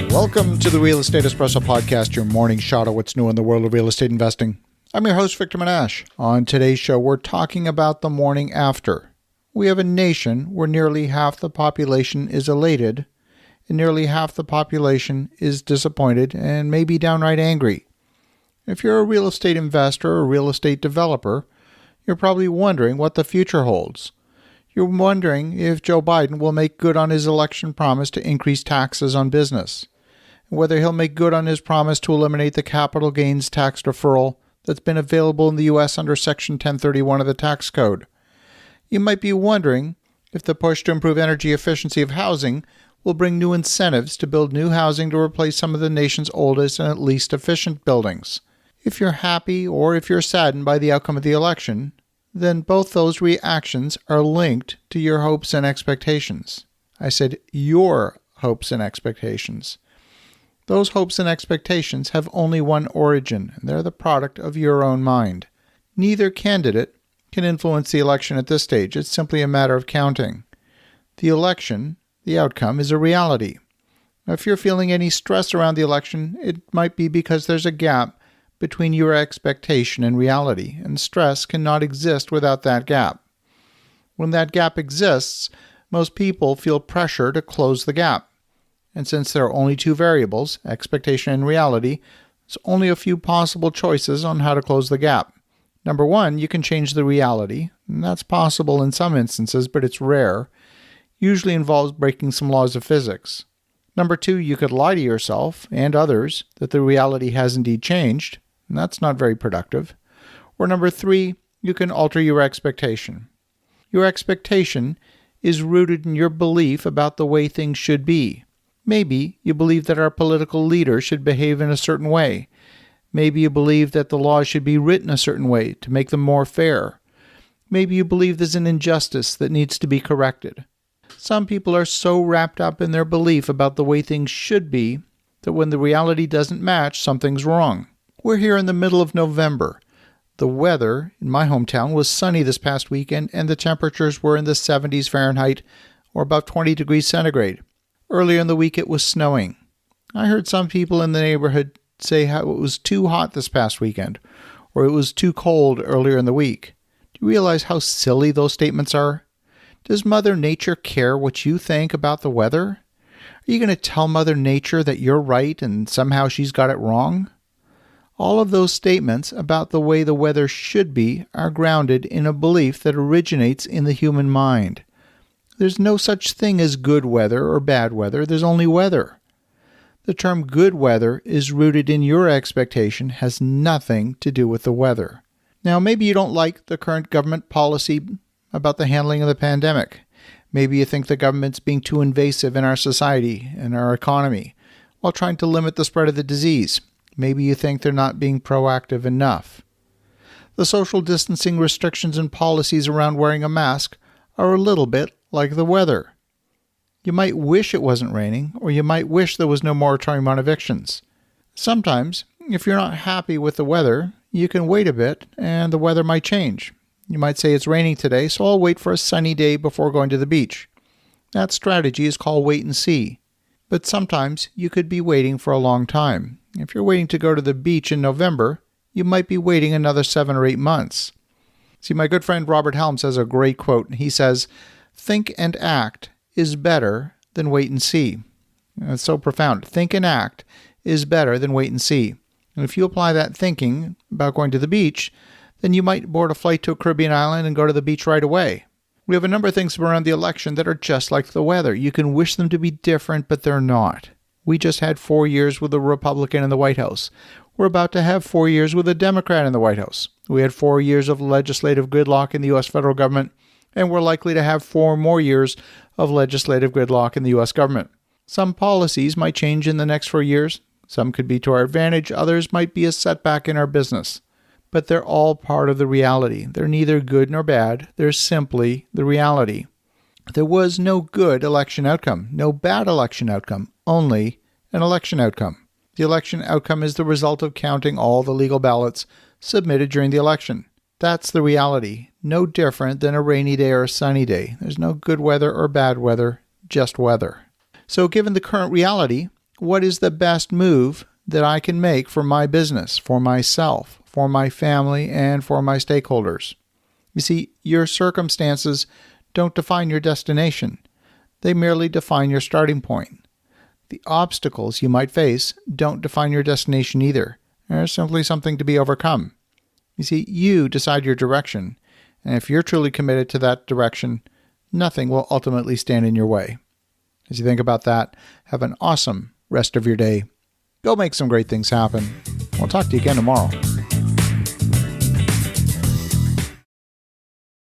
Welcome to the Real Estate Espresso Podcast, your morning shot of what's new in the world of real estate investing. I'm your host, Victor Menashe. On today's show, we're talking about the morning after. We have a nation where nearly half the population is elated, and nearly half the population is disappointed and maybe downright angry. If you're a real estate investor or a real estate developer, you're probably wondering what the future holds. You're wondering if Joe Biden will make good on his election promise to increase taxes on business, and whether he'll make good on his promise to eliminate the capital gains tax deferral that's been available in the U.S. under Section 1031 of the tax code. You might be wondering if the push to improve energy efficiency of housing will bring new incentives to build new housing to replace some of the nation's oldest and least efficient buildings. If you're happy or if you're saddened by the outcome of the election, then both those reactions are linked to your hopes and expectations. I said your hopes and expectations. Those hopes and expectations have only one origin, and they're the product of your own mind. Neither candidate can influence the election at this stage. It's simply a matter of counting. The election, the outcome, is a reality. Now, if you're feeling any stress around the election, it might be because there's a gap between your expectation and reality, and stress cannot exist without that gap. When that gap exists, most people feel pressure to close the gap. And since there are only two variables, expectation and reality, there's only a few possible choices on how to close the gap. Number one, you can change the reality, and that's possible in some instances, but it's rare. Usually involves breaking some laws of physics. Number two, you could lie to yourself and others that the reality has indeed changed, and that's not very productive. Or number three, you can alter your expectation. Your expectation is rooted in your belief about the way things should be. Maybe you believe that our political leaders should behave in a certain way. Maybe you believe that the laws should be written a certain way to make them more fair. Maybe you believe there's an injustice that needs to be corrected. Some people are so wrapped up in their belief about the way things should be that when the reality doesn't match, something's wrong. We're here in the middle of November. The weather in my hometown was sunny this past weekend, and the temperatures were in the 70s Fahrenheit, or about 20 degrees centigrade. Earlier in the week, it was snowing. I heard some people in the neighborhood say how it was too hot this past weekend, or it was too cold earlier in the week. Do you realize how silly those statements are? Does Mother Nature care what you think about the weather? Are you going to tell Mother Nature that you're right and somehow she's got it wrong? All of those statements about the way the weather should be are grounded in a belief that originates in the human mind. There's no such thing as good weather or bad weather. There's only weather. The term good weather is rooted in your expectation, has nothing to do with the weather. Now, maybe you don't like the current government policy about the handling of the pandemic. Maybe you think the government's being too invasive in our society and our economy while trying to limit the spread of the disease. Maybe you think they're not being proactive enough. The social distancing restrictions and policies around wearing a mask are a little bit like the weather. You might wish it wasn't raining, or you might wish there was no moratorium on evictions. Sometimes, if you're not happy with the weather, you can wait a bit and the weather might change. You might say it's raining today, so I'll wait for a sunny day before going to the beach. That strategy is called wait and see. But sometimes you could be waiting for a long time. If you're waiting to go to the beach in November, you might be waiting another 7 or 8 months. See, my good friend Robert Helms has a great quote. He says, "Think and act is better than wait and see." It's so profound. Think and act is better than wait and see. And if you apply that thinking about going to the beach, then you might board a flight to a Caribbean island and go to the beach right away. We have a number of things around the election that are just like the weather. You can wish them to be different, but they're not. We just had 4 years with a Republican in the White House. We're about to have 4 years with a Democrat in the White House. We had 4 years of legislative gridlock in the U.S. federal government, and we're likely to have 4 more years of legislative gridlock in the U.S. government. Some policies might change in the next 4 years. Some could be to our advantage. Others might be a setback in our business. But they're all part of the reality. They're neither good nor bad. They're simply the reality. There was no good election outcome, no bad election outcome, only an election outcome. The election outcome is the result of counting all the legal ballots submitted during the election. That's the reality, no different than a rainy day or a sunny day. There's no good weather or bad weather, just weather. So given the current reality, what is the best move that I can make for my business, for myself, for my family, and for my stakeholders. You see, your circumstances don't define your destination. They merely define your starting point. The obstacles you might face don't define your destination either. They're simply something to be overcome. You see, you decide your direction, and if you're truly committed to that direction, nothing will ultimately stand in your way. As you think about that, have an awesome rest of your day. Go make some great things happen. We'll talk to you again tomorrow.